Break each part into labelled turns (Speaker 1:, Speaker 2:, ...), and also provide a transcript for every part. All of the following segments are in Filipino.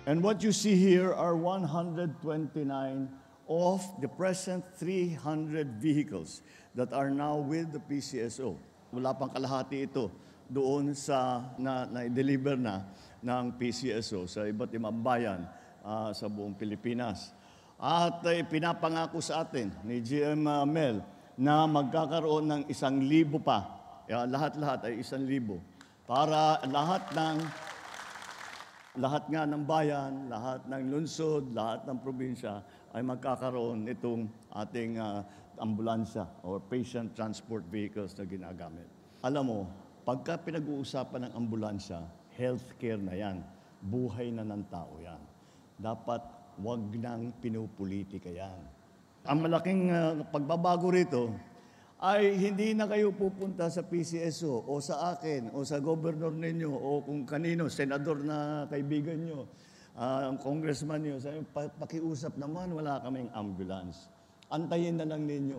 Speaker 1: And what you see here are 129 of the present 300 vehicles that are now with the PCSO. Wala pang kalahati ito doon sa na-deliver na ng PCSO sa iba't ibang bayan sa buong Pilipinas. At pinapangako sa atin ni GM Mel na magkakaroon ng 1,000 pa. Lahat-lahat ay 1,000 para lahat nga ng bayan, lahat ng lungsod, lahat ng probinsya ay magkakaroon nitong ating ambulansya or patient transport vehicles na ginagamit. Alam mo, pagka pinag-uusapan ng ambulansya, healthcare na yan. Buhay na ng tao yan. Dapat wag nang pinupolitika yan. Ang malaking pagbabago rito ay hindi na kayo pupunta sa PCSO o sa akin o sa gobernador ninyo o kung kanino, senador na kaibigan nyo, congressman nyo, sabi, pakiusap naman, wala kaming ambulance. Antayin na lang ninyo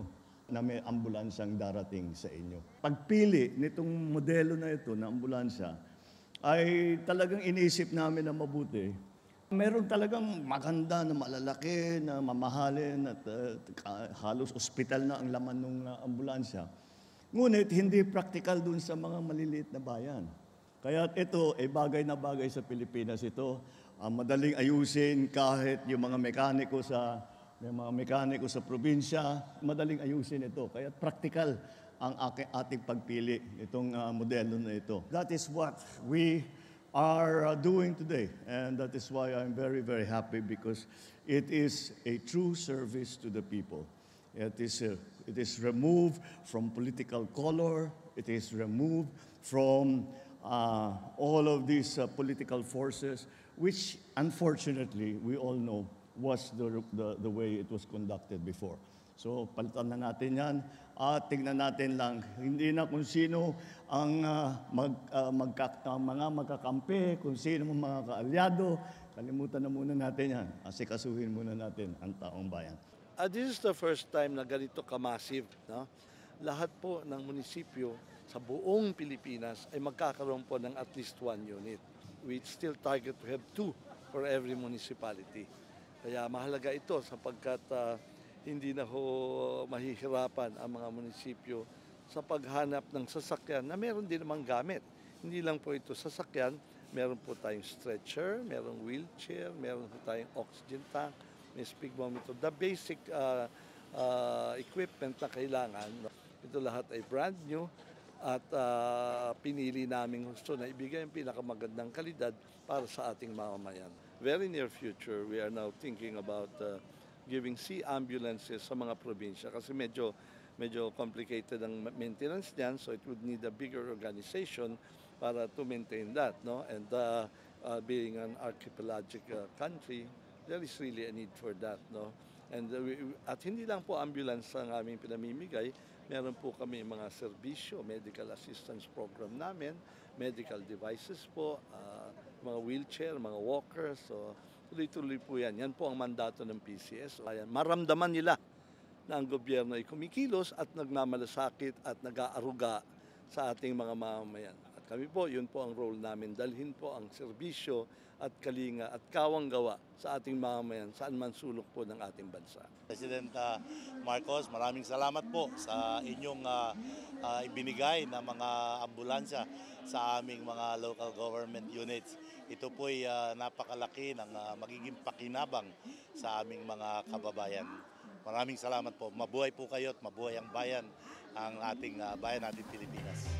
Speaker 1: na may ambulansang darating sa inyo. Pagpili nitong modelo na ito na ambulansya ay talagang inisip namin na mabuti. Meron talagang maganda na malalaki, na mamahalin at halos ospital na ang laman ng ambulansya. Ngunit hindi practical dun sa mga maliliit na bayan. Kaya ito ay bagay na bagay sa Pilipinas ito. Madaling ayusin kahit yung mga mekaniko sa probinsya, madaling ayusin ito. Kaya practical ang ating pagpili itong modelo na ito. That is what we are doing today. And that is why I'm very, very happy because it is a true service to the people. It is removed from political color. It is removed from all of these political forces, which unfortunately we all know was the way it was conducted before. So palitan na natin yan at tingnan natin lang, hindi na kung sino ang mga magkakampi, kung sino ang mga kaalyado, kalimutan na muna natin yan. Asikasuhin muna natin ang taong bayan.
Speaker 2: This is the first time na ganito ka-massive. No? Lahat po ng munisipyo sa buong Pilipinas ay magkakaroon po ng at least 1 unit. We still target to have 2 for every municipality. Kaya mahalaga ito sapagkat hindi na ho mahihirapan ang mga munisipyo sa paghanap ng sasakyan na meron din namang gamit. Hindi lang po ito sasakyan, meron po tayong stretcher, meron wheelchair, meron po tayong oxygen tank, may sphygmometer. The basic equipment na kailangan, ito lahat ay brand new at pinili namin gusto na ibigay ang pinakamagandang kalidad para sa ating mamamayan. Very near future, we are now thinking about giving sea ambulances sa mga probinsya kasi medyo complicated ang maintenance niyan, so it would need a bigger organization para to maintain that, no? And being an archipelagic country, there is really a need for that, no? And at hindi lang po ambulance ang aming pinamimigay, meron po kami mga serbisyo, medical assistance program namin, medical devices po, mga wheelchair, mga walkers, so tuloy-tuloy po yan. Yan po ang mandato ng PCS. Ayan, maramdaman nila na ang gobyerno ay kumikilos at nagmamalasakit at nag-aaruga sa ating mga mamamayan. At kami po, yun po ang role namin. Dalhin po ang serbisyo at kalinga at kawang-gawa sa ating mamamayan saan man sulok po ng ating bansa.
Speaker 3: President Marcos, maraming salamat po sa inyong ibinigay na mga ambulansya sa aming mga local government units. Ito po'y napakalaki ng magiging pakinabang sa aming mga kababayan. Maraming salamat po. Mabuhay po kayo at mabuhay ang bayan, ang ating bayan natin Pilipinas.